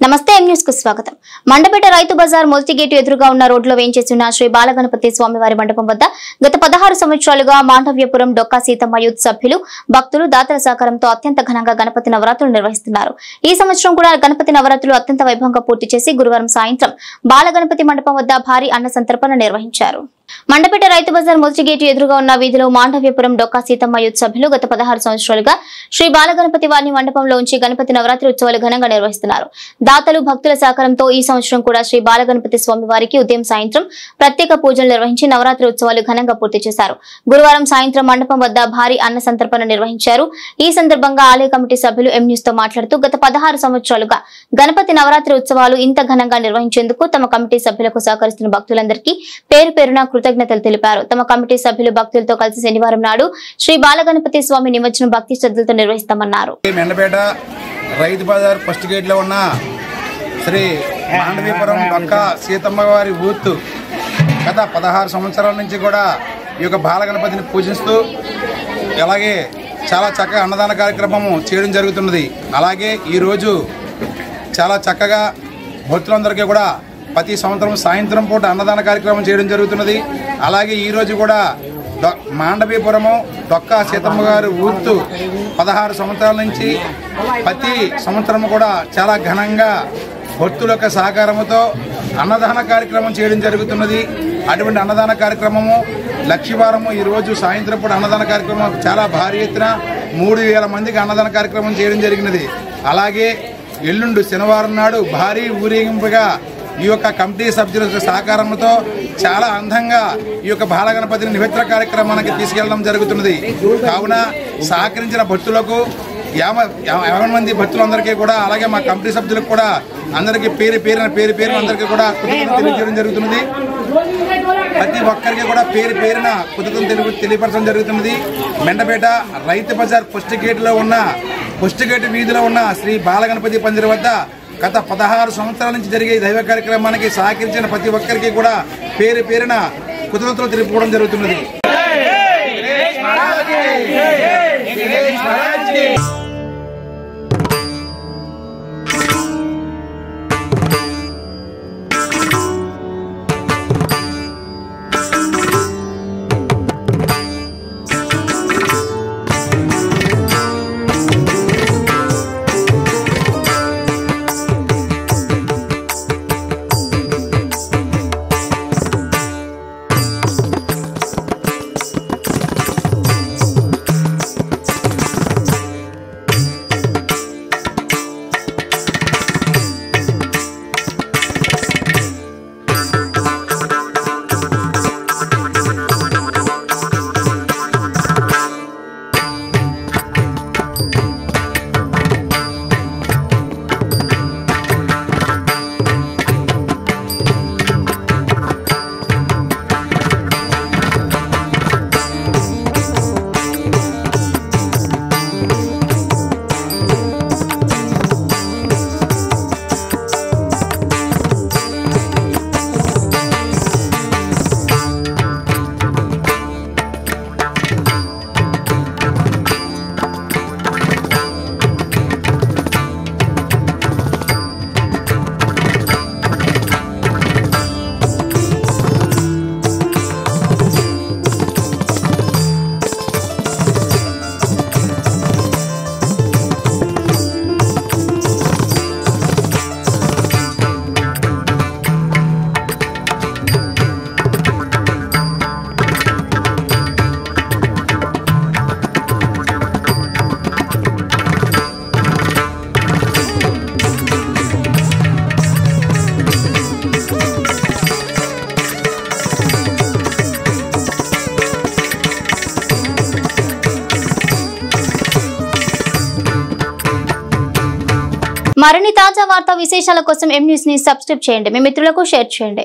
నమస్తే M news కు స్వాగతం. మండపేట రైతు బజార్ మొదటి గేటు ఎదురుగా ఉన్న రోడ్లో వేయించేసిన శ్రీ బాలగణపతి స్వామివారి మండపం వద్ద గత 16 సంవత్సరాలుగా మాండవ్యపురం డొక్కా సీతమ్మ యూత్ సభ్యులు భక్తులు దాతల సహకారంతో అత్యంత ఘనంగా గణపతి నవరాత్రులు నిర్వహిస్తున్నారు. ఈ సంవత్సరం కూడా గణపతి నవరాత్రులు అత్యంత వైభవంగా పూర్తి చేసి గురువారం సాయంత్రం బాలగణపతి మండపం వద్ద భారీ అన్న సంతర్పణ నిర్వహించారు. మండపేట రైతు బజార్ మొదటి గేటు ఎదురుగా ఉన్న వీధిలో మాండవ్యపురం డొక్కా సీతమ్మ యూత్ సభ్యులు గత 16 సంవత్సరాలుగా శ్రీ బాలగణపతి వారిని మండపంలో ఉంచి గణపతి నవరాత్రి ఉత్సవాలు ఘనంగా నిర్వహిస్తున్నారు. దాతలు భక్తుల సహకారంతో ఈ సంవత్సరం కూడా శ్రీ బాలగణపతి స్వామి వారికి ఉదయం సాయంత్రం ప్రత్యేక పూజలు నిర్వహించి నవరాత్రి ఉత్సవాలు ఘనంగా పూర్తి చేశారు. గురువారం సాయంత్రం మండపం వద్ద భారీ అన్న సంతర్పణ నిర్వహించారు. ఈ సందర్భంగా ఆలయ కమిటీ సభ్యులు ఎం న్యూస్ తో మాట్లాడుతూ గత 16 సంవత్సరాలుగా గణపతి నవరాత్రి ఉత్సవాలు ఇంత ఘనంగా నిర్వహించేందుకు తమ కమిటీ సభ్యులకు సహకరిస్తున్న భక్తులందరికీ పేరు పేరున కృతజ్ఞతలు తెలిపారు. తమ కమిటీ సభ్యులు భక్తులతో కలిసి శనివారం నాడు శ్రీ బాలగణపతి స్వామి నిమజ్జనం భక్తి శ్రద్ధలతో నిర్వహిస్తామన్నారు. మండపేట రైతు బజార్ ఫస్ట్ గేట్ లో ఉన్న శ్రీ మాండవీపురం డొక్కా సీతమ్మ వారి ఊత్తు గత 16 సంవత్సరాల నుంచి కూడా ఈ యొక్క బాలగణపతిని పూజిస్తూ అలాగే చాలా చక్కగా అన్నదాన కార్యక్రమము చేయడం జరుగుతున్నది. అలాగే ఈరోజు చాలా చక్కగా భక్తులందరికీ కూడా ప్రతి సంవత్సరం సాయంత్రం పూట అన్నదాన కార్యక్రమం చేయడం జరుగుతున్నది. అలాగే ఈరోజు కూడా మాండవీపురము డొక్కా సీతమ్మ గారి ఊత్తు 16 సంవత్సరాల నుంచి ప్రతి సంవత్సరం కూడా చాలా ఘనంగా భక్తుల యొక్క సహకారంతో అన్నదాన కార్యక్రమం చేయడం జరుగుతున్నది. అటువంటి అన్నదాన కార్యక్రమము లక్షవారము ఈరోజు సాయంత్రం పూట అన్నదాన కార్యక్రమం చాలా భారీ ఎత్తున 3000 మందికి అన్నదాన కార్యక్రమం చేయడం జరిగినది. అలాగే ఎల్లుండి శనివారం నాడు భారీ ఊరేగింపుగా ఈ యొక్క కమిటీ సభ్యుల సహకారంతో చాలా అందంగా ఈ యొక్క బాలగణపతిని నివేద్య కార్యక్రమానికి తీసుకెళ్లడం జరుగుతున్నది. కావున సహకరించిన భక్తులకు 50 మంది భక్తులందరికీ కూడా అలాగే మా కమిటీ సభ్యులకు కూడా అందరికీ పేరు పేరున అందరికీ కూడా కృతజ్ఞతలు తెలియజేయడం జరుగుతున్నది. ప్రతి ఒక్కరికి కూడా పేరు పేరున కృతజ్ఞతలు తెలియపరచడం జరుగుతున్నది. మండపేట రైతు బజార్ ఫస్ట్ గేట్ వీధిలో ఉన్న శ్రీ బాలగణపతి పందిరి వద్ద గత 16 సంవత్సరాల నుంచి జరిగే దైవ కార్యక్రమానికి సహకరించిన ప్రతి ఒక్కరికి కూడా పేరు పేరున కృతజ్ఞతలు తెలుపుకోవడం జరుగుతున్నది. మరిన్ని తాజా వార్తా విశేషాల కోసం ఎం న్యూస్ ని సబ్స్క్రైబ్ చేయండి. మీ మిత్రులకు షేర్ చేయండి.